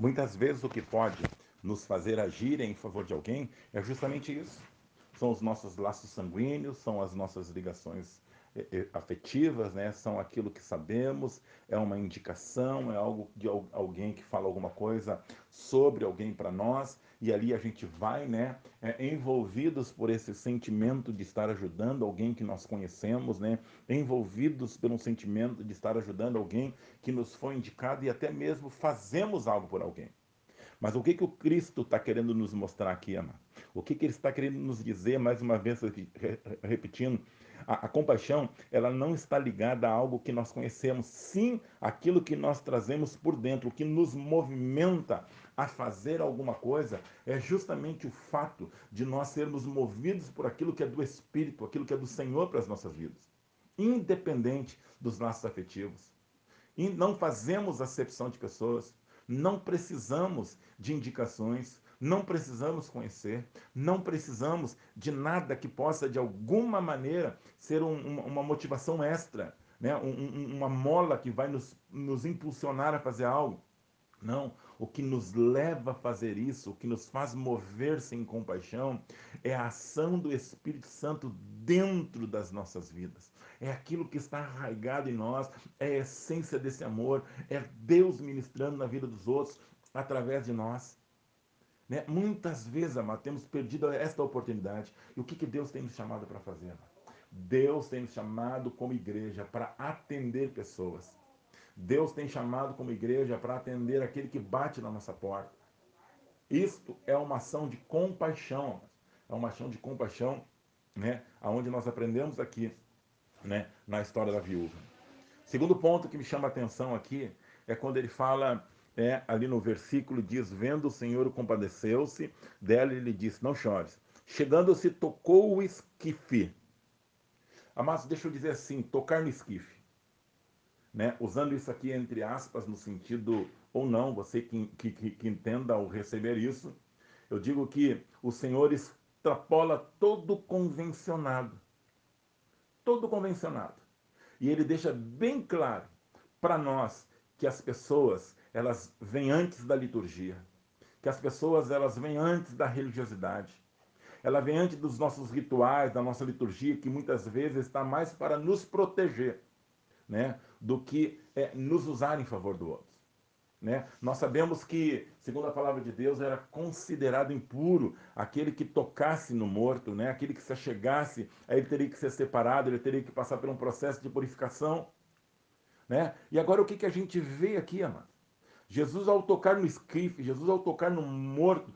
Muitas vezes o que pode nos fazer agir em favor de alguém é justamente isso. São os nossos laços sanguíneos, são as nossas ligações afetivas, né? São aquilo que sabemos, é uma indicação, é algo de alguém que fala alguma coisa sobre alguém para nós, e ali a gente vai, né, envolvidos por esse sentimento de estar ajudando alguém que nós conhecemos, né, envolvidos pelo sentimento de estar ajudando alguém que nos foi indicado e até mesmo fazemos algo por alguém. Mas o que que o Cristo está querendo nos mostrar aqui, amado? O que que ele está querendo nos dizer, mais uma vez repetindo? A compaixão, ela não está ligada a algo que nós conhecemos, sim aquilo que nós trazemos por dentro, o que nos movimenta a fazer alguma coisa é justamente o fato de nós sermos movidos por aquilo que é do Espírito, aquilo que é do Senhor para as nossas vidas, independente dos laços afetivos. E não fazemos acepção de pessoas, não precisamos de indicações, não precisamos conhecer, não precisamos de nada que possa, de alguma maneira, ser uma motivação extra, né? Uma mola que vai nos impulsionar a fazer algo. Não, o que nos leva a fazer isso, o que nos faz mover-se em compaixão, é a ação do Espírito Santo dentro das nossas vidas. É aquilo que está arraigado em nós, é a essência desse amor, é Deus ministrando na vida dos outros através de nós. Né? Muitas vezes, amado, temos perdido esta oportunidade. E o que Deus tem nos chamado para fazer, amado? Deus tem nos chamado como igreja para atender pessoas. Deus tem chamado como igreja para atender aquele que bate na nossa porta. Isto é uma ação de compaixão. É uma ação de compaixão, né? Onde nós aprendemos aqui, né? Na história da viúva. Segundo ponto que me chama a atenção aqui é quando ele fala, ali no versículo, diz: vendo o Senhor compadeceu-se dela e lhe disse: não chores. Chegando-se, tocou o esquife. Amados, deixa eu dizer assim: tocar no esquife, né? Usando isso aqui entre aspas, no sentido ou não, você que entenda ao receber isso, eu digo que o Senhor extrapola todo convencionado. E ele deixa bem claro para nós que as pessoas, elas vêm antes da liturgia, que as pessoas, elas vêm antes da religiosidade, ela vem antes dos nossos rituais, da nossa liturgia, que muitas vezes está mais para nos proteger, né, do que nos usar em favor do outro. Né? Nós sabemos que, segundo a palavra de Deus, era considerado impuro aquele que tocasse no morto, né? Aquele que se achegasse, aí ele teria que ser separado, ele teria que passar por um processo de purificação. Né? E agora o que a gente vê aqui, amado? Jesus, ao tocar no esquife, Jesus, ao tocar no morto,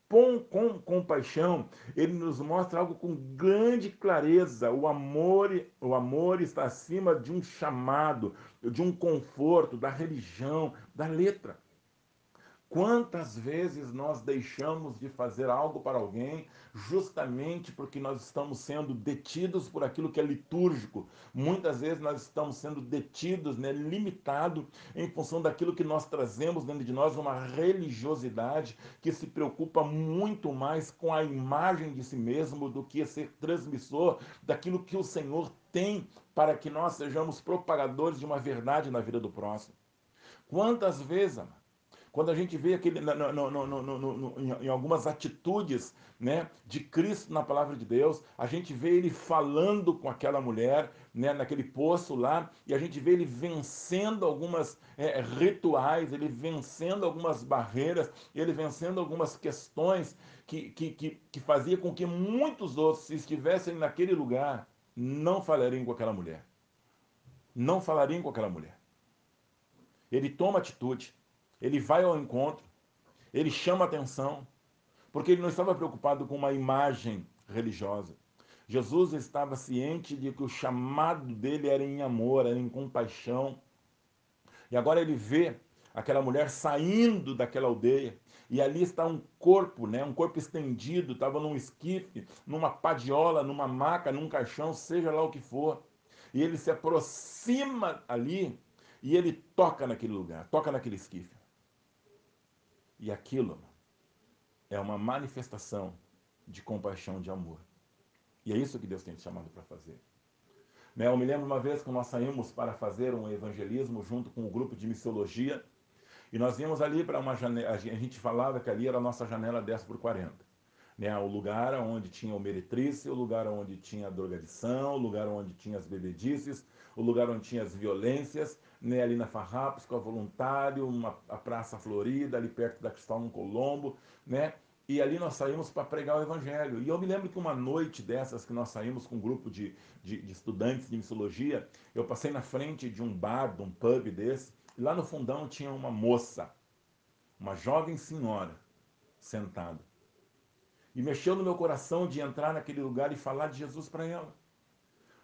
com compaixão, ele nos mostra algo com grande clareza. O amor está acima de um chamado, de um conforto, da religião, da letra. Quantas vezes nós deixamos de fazer algo para alguém justamente porque nós estamos sendo detidos por aquilo que é litúrgico? Muitas vezes nós estamos sendo detidos, né, limitados em função daquilo que nós trazemos dentro de nós, uma religiosidade que se preocupa muito mais com a imagem de si mesmo do que ser transmissor daquilo que o Senhor tem para que nós sejamos propagadores de uma verdade na vida do próximo. Quantas vezes, amado, quando a gente vê aquele, em algumas atitudes, né, de Cristo na palavra de Deus, a gente vê ele falando com aquela mulher, né, naquele poço lá, e a gente vê ele vencendo algumas rituais, ele vencendo algumas barreiras, ele vencendo algumas questões que fazia com que muitos outros, se estivessem naquele lugar, não falariam com aquela mulher. Não falariam com aquela mulher. Ele toma atitude, ele vai ao encontro, ele chama atenção, porque ele não estava preocupado com uma imagem religiosa. Jesus estava ciente de que o chamado dele era em amor, era em compaixão. E agora ele vê aquela mulher saindo daquela aldeia, e ali está um corpo, né, um corpo estendido, estava num esquife, numa padiola, numa maca, num caixão, seja lá o que for. E ele se aproxima ali e ele toca naquele lugar, toca naquele esquife. E aquilo é uma manifestação de compaixão, de amor. E é isso que Deus tem te chamado para fazer. Né? Eu me lembro uma vez que nós saímos para fazer um evangelismo junto com um grupo de missiologia, E nós íamos ali para uma janela, a gente falava que ali era a nossa janela 10 por 40. Né, o lugar onde tinha o meretriz, o lugar onde tinha a drogadição, o lugar onde tinha as bebedices, o lugar onde tinha as violências, né, ali na Farrapos, com a Voluntário, a Praça Florida, ali perto da Cristóvão Colombo, né? E ali nós saímos para pregar o evangelho. E eu me lembro que uma noite dessas que nós saímos com um grupo de estudantes de missologia, eu passei na frente de um bar, de um pub desse, e lá no fundão tinha uma moça, uma jovem senhora, sentada. E mexeu no meu coração de entrar naquele lugar e falar de Jesus para ela.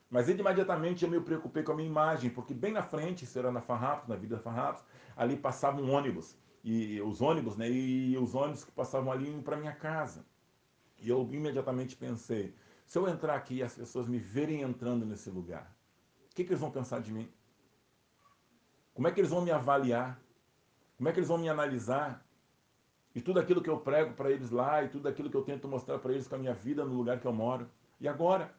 Mas imediatamente eu me preocupei com a minha imagem, porque bem na frente, isso era na Farrapos, na Vida Farrapos, ali passava um ônibus, e os ônibus, né, e os ônibus que passavam ali iam para minha casa. E eu imediatamente pensei, se eu entrar aqui e as pessoas me verem entrando nesse lugar, o que eles vão pensar de mim? Como é que eles vão me avaliar? Como é que eles vão me analisar? E tudo aquilo que eu prego para eles lá, e tudo aquilo que eu tento mostrar para eles com a minha vida no lugar que eu moro. E agora?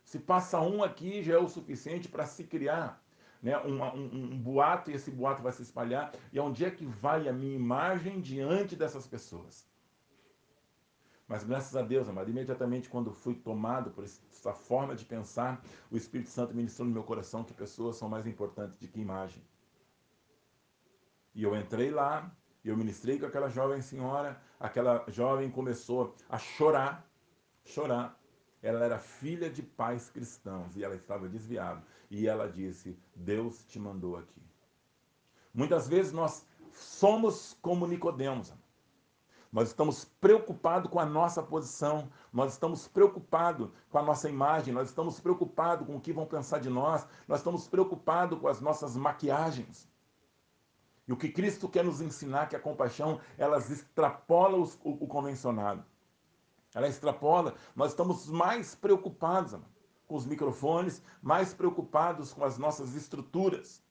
Se passa um aqui, já é o suficiente para se criar, né, um boato, e esse boato vai se espalhar. E onde é que vai a minha imagem diante dessas pessoas? Mas graças a Deus, amado, imediatamente quando fui tomado por essa forma de pensar, o Espírito Santo ministrou no meu coração que pessoas são mais importantes do que imagem. E eu entrei lá, eu ministrei com aquela jovem senhora, aquela jovem começou a chorar, chorar. Ela era filha de pais cristãos e ela estava desviada. E ela disse, Deus te mandou aqui. Muitas vezes nós somos como Nicodemos. Nós estamos preocupados com a nossa posição, nós estamos preocupados com a nossa imagem, nós estamos preocupados com o que vão pensar de nós estamos preocupados com as nossas maquiagens. E o que Cristo quer nos ensinar, que a compaixão, elas extrapola o convencionado. Ela extrapola. Nós estamos mais preocupados, amado, com os microfones, mais preocupados com as nossas estruturas,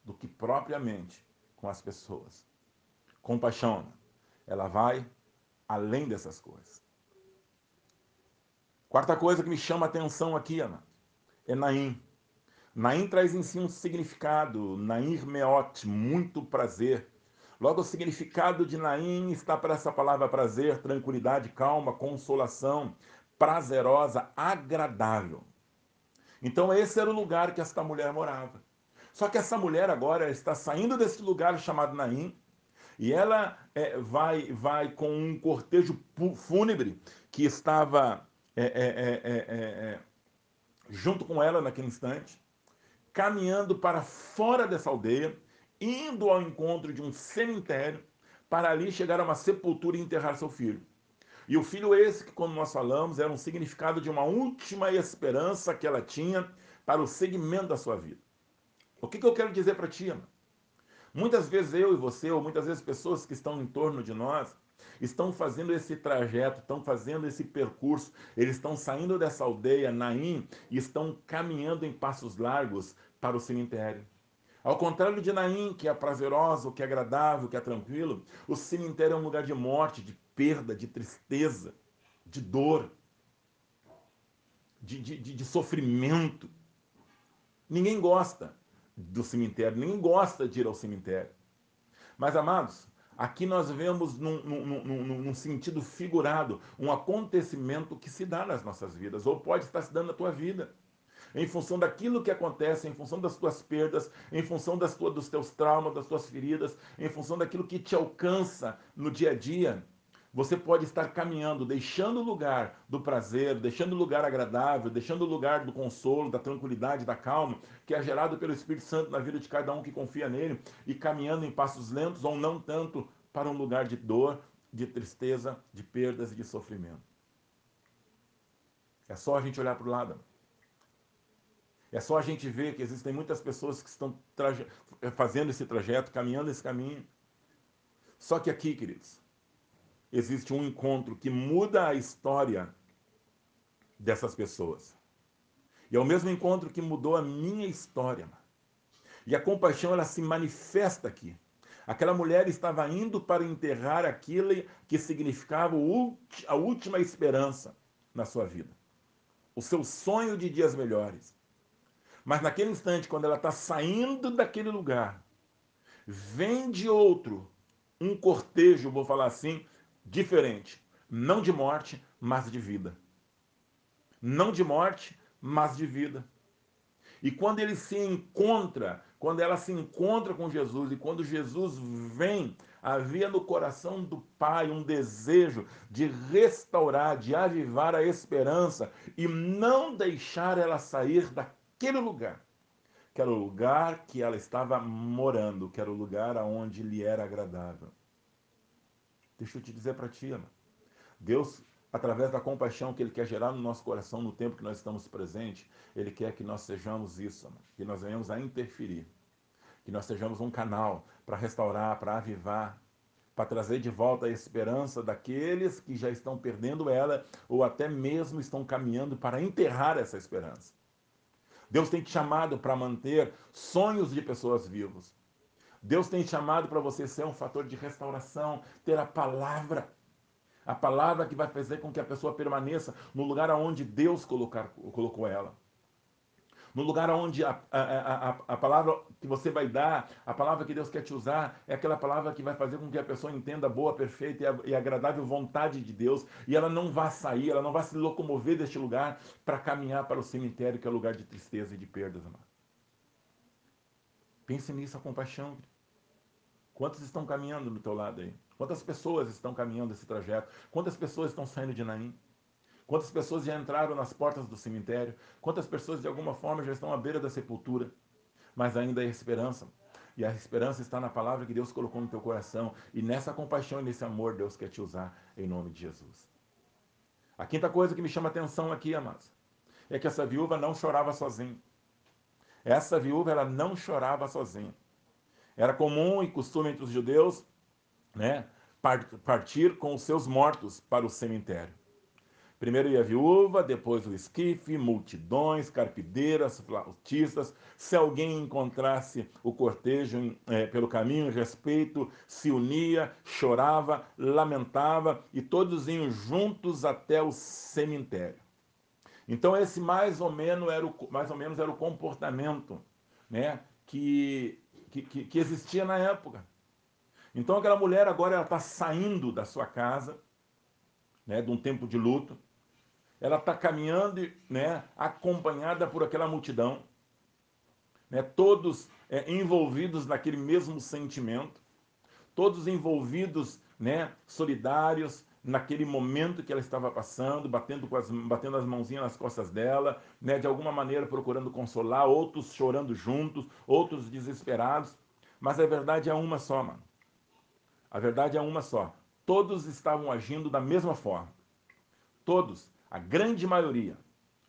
do que propriamente com as pessoas. Compaixão, amado, ela vai além dessas coisas. Quarta coisa que me chama a atenção aqui, amado, é Naim. Naim traz em si um significado, Naim meot, muito prazer. Logo, o significado de Naim está para essa palavra prazer, tranquilidade, calma, consolação, prazerosa, agradável. Então esse era o lugar que esta mulher morava. Só que essa mulher agora está saindo desse lugar chamado Naim, e ela vai com um cortejo fúnebre que estava junto com ela naquele instante, caminhando para fora dessa aldeia, indo ao encontro de um cemitério, para ali chegar a uma sepultura e enterrar seu filho. E o filho esse, que como nós falamos, era um significado de uma última esperança que ela tinha para o segmento da sua vida. O que eu quero dizer para ti, mano? Muitas vezes eu e você, ou muitas vezes pessoas que estão em torno de nós, estão fazendo esse trajeto, estão fazendo esse percurso, eles estão saindo dessa aldeia, Naim, e estão caminhando em passos largos para o cemitério. Ao contrário de Naim, que é prazeroso, que é agradável, que é tranquilo, o cemitério é um lugar de morte, de perda, de tristeza, de dor, de sofrimento. Ninguém gosta do cemitério, ninguém gosta de ir ao cemitério. Mas, amados, aqui nós vemos num sentido figurado um acontecimento que se dá nas nossas vidas, ou pode estar se dando na tua vida. Em função daquilo que acontece, em função das tuas perdas, em função dos teus traumas, das tuas feridas, em função daquilo que te alcança no dia a dia, você pode estar caminhando, deixando o lugar do prazer, deixando o lugar agradável, deixando o lugar do consolo, da tranquilidade, da calma, que é gerado pelo Espírito Santo na vida de cada um que confia nele, e caminhando em passos lentos ou não tanto para um lugar de dor, de tristeza, de perdas e de sofrimento. É só a gente olhar para o lado. É só a gente ver que existem muitas pessoas que estão fazendo esse trajeto, caminhando esse caminho. Só que aqui, queridos, existe um encontro que muda a história dessas pessoas. E é o mesmo encontro que mudou a minha história. E a compaixão, ela se manifesta aqui. Aquela mulher estava indo para enterrar aquilo que significava a última esperança na sua vida. O seu sonho de dias melhores. Mas naquele instante, quando ela está saindo daquele lugar, vem de outro, um cortejo, vou falar assim, diferente. Não de morte, mas de vida. Não de morte, mas de vida. E quando ele se encontra, quando ela se encontra com Jesus e quando Jesus vem, havia no coração do Pai um desejo de restaurar, de avivar a esperança e não deixar ela sair daquele lugar, que era o lugar que ela estava morando, que era o lugar aonde lhe era agradável. Deixa eu te dizer para ti, amado. Deus, através da compaixão que Ele quer gerar no nosso coração no tempo que nós estamos presentes, Ele quer que nós sejamos isso, amado, que nós venhamos a interferir, que nós sejamos um canal para restaurar, para avivar, para trazer de volta a esperança daqueles que já estão perdendo ela ou até mesmo estão caminhando para enterrar essa esperança. Deus tem te chamado para manter sonhos de pessoas vivas. Deus tem te chamado para você ser um fator de restauração, ter a palavra que vai fazer com que a pessoa permaneça no lugar aonde Deus colocou ela. No lugar onde a palavra que você vai dar, a palavra que Deus quer te usar, é aquela palavra que vai fazer com que a pessoa entenda a boa, perfeita e agradável vontade de Deus, e ela não vai sair, ela não vai se locomover deste lugar para caminhar para o cemitério, que é o lugar de tristeza e de perdas, amado. Pense nisso, a compaixão. Quantos estão caminhando do teu lado aí? Quantas pessoas estão caminhando esse trajeto? Quantas pessoas estão saindo de Naim? Quantas pessoas já entraram nas portas do cemitério? Quantas pessoas de alguma forma já estão à beira da sepultura? Mas ainda há esperança. E a esperança está na palavra que Deus colocou no teu coração. E nessa compaixão e nesse amor Deus quer te usar em nome de Jesus. A quinta coisa que me chama a atenção aqui, amados, é que essa viúva não chorava sozinha. Essa viúva, ela não chorava sozinha. Era comum e costume entre os judeus, né, partir com os seus mortos para o cemitério. Primeiro ia a viúva, depois o esquife, multidões, carpideiras, flautistas. Se alguém encontrasse o cortejo pelo caminho, em respeito, se unia, chorava, lamentava e todos iam juntos até o cemitério. Então esse mais ou menos era o comportamento, né, que existia na época. Então aquela mulher agora ela está saindo da sua casa, né, de um tempo de luto. Ela está caminhando, né, acompanhada por aquela multidão, né, todos envolvidos naquele mesmo sentimento, todos envolvidos, né, solidários naquele momento que ela estava passando, batendo as mãozinhas nas costas dela, né, de alguma maneira procurando consolar, outros chorando juntos, outros desesperados. Mas a verdade é uma só, mano. A verdade é uma só. Todos estavam agindo da mesma forma. Todos, a grande maioria,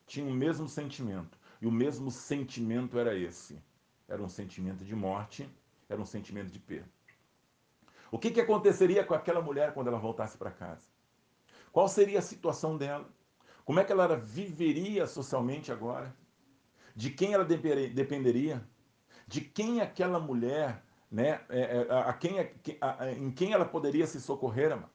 tinham o mesmo sentimento. E o mesmo sentimento era esse. Era um sentimento de morte, era um sentimento de perda. O que aconteceria com aquela mulher quando ela voltasse para casa? Qual seria a situação dela? Como é que ela viveria socialmente agora? De quem ela dependeria? De quem aquela mulher, né, em quem ela poderia se socorrer, amado?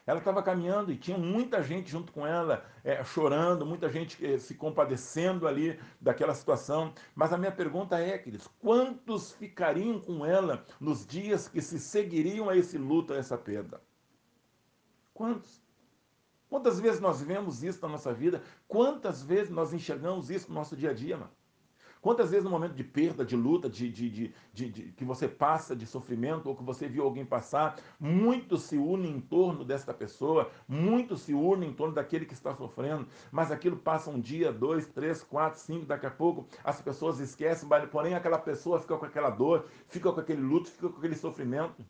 Ela estava caminhando e tinha muita gente junto com ela, chorando, muita gente se compadecendo ali daquela situação. Mas a minha pergunta é, queridos, quantos ficariam com ela nos dias que se seguiriam a esse luto, a essa perda? Quantos? Quantas vezes nós vemos isso na nossa vida? Quantas vezes nós enxergamos isso no nosso dia a dia, mano? Quantas vezes no momento de perda, de luta, que você passa de sofrimento ou que você viu alguém passar, muitos se unem em torno desta pessoa, muitos se unem em torno daquele que está sofrendo, mas aquilo passa um dia, dois, três, quatro, cinco, daqui a pouco as pessoas esquecem, porém aquela pessoa fica com aquela dor, fica com aquele luto, fica com aquele sofrimento.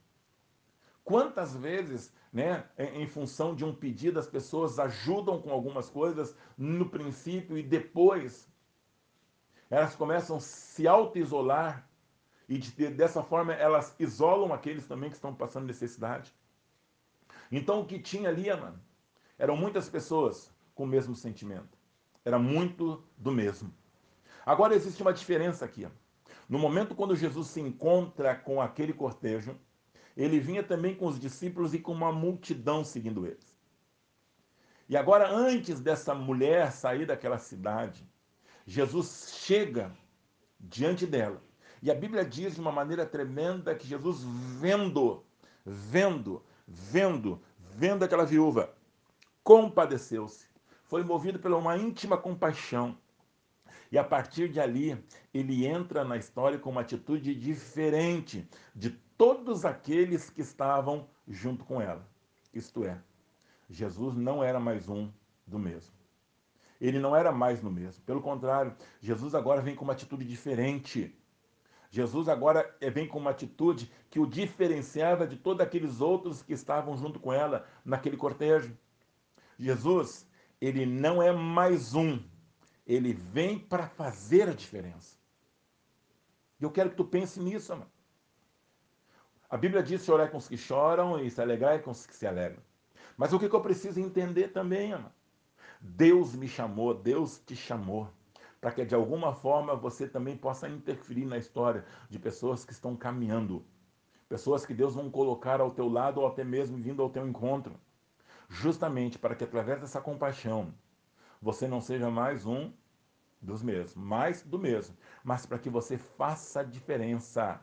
Quantas vezes, né, em função de um pedido, as pessoas ajudam com algumas coisas no princípio e depois elas começam a se auto-isolar e dessa forma elas isolam aqueles também que estão passando necessidade. Então o que tinha ali, mano, eram muitas pessoas com o mesmo sentimento. Era muito do mesmo. Agora existe uma diferença aqui. No momento quando Jesus se encontra com aquele cortejo, ele vinha também com os discípulos e com uma multidão seguindo eles. E agora, antes dessa mulher sair daquela cidade, Jesus chega diante dela E a Bíblia diz de uma maneira tremenda que Jesus, vendo, vendo aquela viúva, compadeceu-se. Foi movido pela uma íntima compaixão. E a partir de ali, ele entra na história com uma atitude diferente de todos aqueles que estavam junto com ela. Isto é, Jesus não era mais um do mesmo. Ele não era mais no mesmo. Pelo contrário, Jesus agora vem com uma atitude diferente. Jesus agora vem com uma atitude que o diferenciava de todos aqueles outros que estavam junto com ela naquele cortejo. Jesus, ele não é mais um. Ele vem para fazer a diferença. E eu quero que tu pense nisso, amado. A Bíblia diz: chorar com os que choram e se alegrar com os que se alegram. Mas o que eu preciso entender também, amado? Deus me chamou, Deus te chamou, para que de alguma forma você também possa interferir na história de pessoas que estão caminhando, pessoas que Deus vão colocar ao teu lado ou até mesmo vindo ao teu encontro, justamente para que através dessa compaixão você não seja mais um dos mesmos, mais do mesmo, mas para que você faça a diferença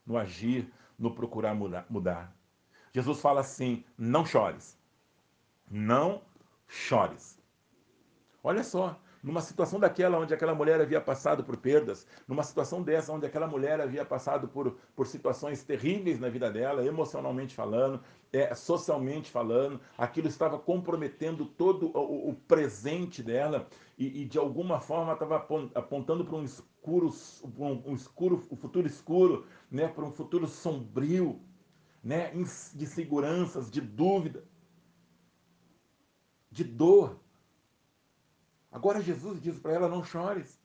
no agir, no procurar mudar. Jesus fala assim: não chores, não chores. Olha só, numa situação daquela onde aquela mulher havia passado por perdas, numa situação dessa onde aquela mulher havia passado por situações terríveis na vida dela, emocionalmente falando, socialmente falando, aquilo estava comprometendo todo o presente dela e de alguma forma estava apontando para um escuro, um futuro escuro, né, para um futuro sombrio, né, de inseguranças, de dúvida, de dor. Agora Jesus diz para ela: não chores.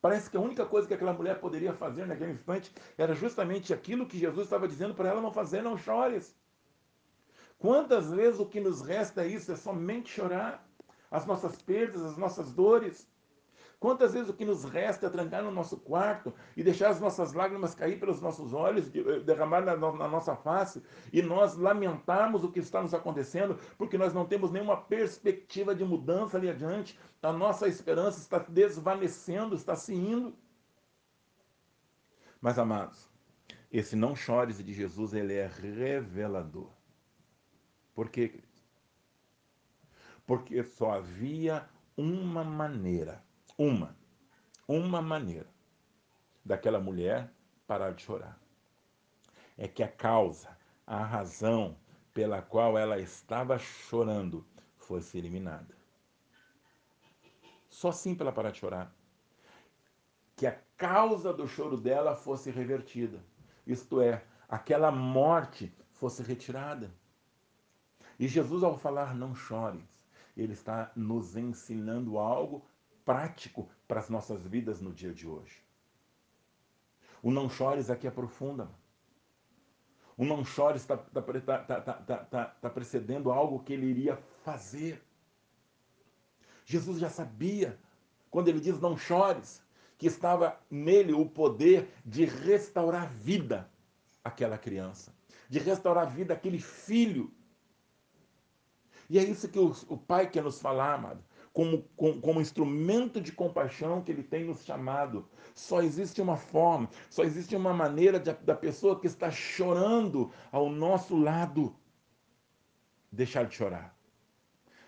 Parece que a única coisa que aquela mulher poderia fazer naquele instante era justamente aquilo que Jesus estava dizendo para ela não fazer: não chores. Quantas vezes o que nos resta é isso, é somente chorar as nossas perdas, as nossas dores. Quantas vezes o que nos resta é trancar no nosso quarto e deixar as nossas lágrimas cair pelos nossos olhos, derramar na nossa face, e nós lamentarmos o que está nos acontecendo, porque nós não temos nenhuma perspectiva de mudança ali adiante, a nossa esperança está desvanecendo, está se indo. Mas, amados, esse não chores de Jesus, ele é revelador. Por quê, queridos? Porque só havia uma maneira, uma maneira daquela mulher parar de chorar. É que a causa, a razão pela qual ela estava chorando fosse eliminada. Só assim para ela parar de chorar. Que a causa do choro dela fosse revertida. Isto é, aquela morte fosse retirada. E Jesus, ao falar não chores, ele está nos ensinando algo prático para as nossas vidas no dia de hoje. O não chores aqui é profunda. O não chores está precedendo algo que ele iria fazer. Jesus já sabia, quando ele diz não chores, que estava nele o poder de restaurar vida àquela criança, de restaurar vida àquele filho. E é isso que o Pai quer nos falar, amado, como instrumento de compaixão que ele tem nos chamado. Só existe uma forma, só existe uma maneira da pessoa que está chorando ao nosso lado deixar de chorar.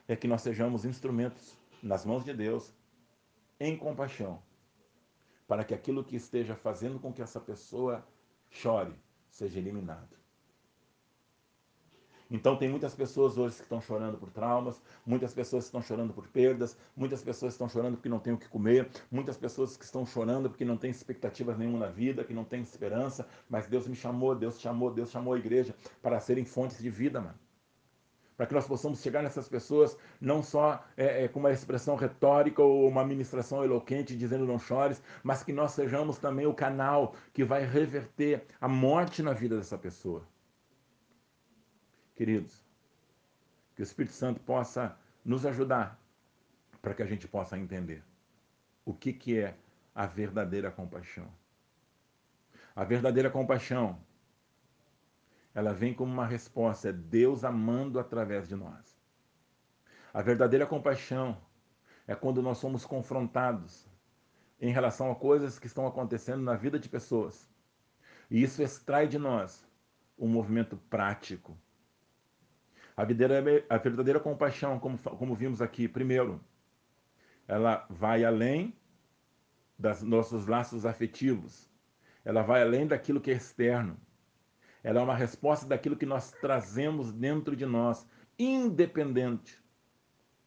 É que nós sejamos instrumentos nas mãos de Deus em compaixão, para que aquilo que esteja fazendo com que essa pessoa chore seja eliminado. Então tem muitas pessoas hoje que estão chorando por traumas, muitas pessoas que estão chorando por perdas, muitas pessoas que estão chorando porque não têm o que comer, muitas pessoas que estão chorando porque não têm expectativas nenhuma na vida, que não têm esperança, mas Deus me chamou, Deus chamou a igreja para serem fontes de vida, mano. Para que nós possamos chegar nessas pessoas, não só com uma expressão retórica ou uma ministração eloquente dizendo não chores, mas que nós sejamos também o canal que vai reverter a morte na vida dessa pessoa. Queridos, que o Espírito Santo possa nos ajudar para que a gente possa entender o que é a verdadeira compaixão. A verdadeira compaixão, ela vem como uma resposta, é Deus amando através de nós. A verdadeira compaixão é quando nós somos confrontados em relação a coisas que estão acontecendo na vida de pessoas. E isso extrai de nós um movimento prático. A verdadeira compaixão, como vimos aqui, primeiro, ela vai além dos nossos laços afetivos. Ela vai além daquilo que é externo. Ela é uma resposta daquilo que nós trazemos dentro de nós, independente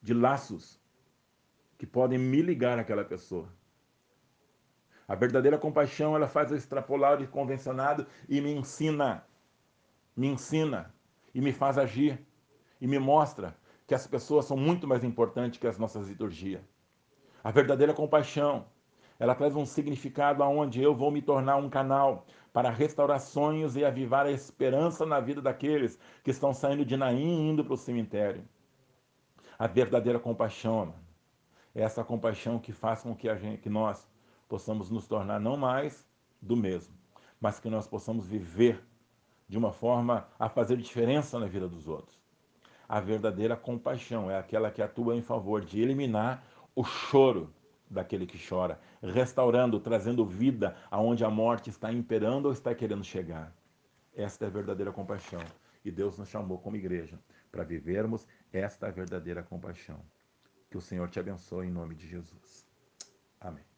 de laços que podem me ligar àquela pessoa. A verdadeira compaixão, ela faz eu extrapolar o convencionado e me ensina e me faz agir e me mostra que as pessoas são muito mais importantes que as nossas liturgias. A verdadeira compaixão, ela traz um significado aonde eu vou me tornar um canal para restaurar sonhos e avivar a esperança na vida daqueles que estão saindo de Naim e indo para o cemitério. A verdadeira compaixão, mano, é essa compaixão que faz com que nós possamos nos tornar não mais do mesmo, mas que nós possamos viver de uma forma a fazer diferença na vida dos outros. A verdadeira compaixão é aquela que atua em favor de eliminar o choro daquele que chora, restaurando, trazendo vida aonde a morte está imperando ou está querendo chegar. Esta é a verdadeira compaixão. E Deus nos chamou como igreja para vivermos esta verdadeira compaixão. Que o Senhor te abençoe em nome de Jesus. Amém.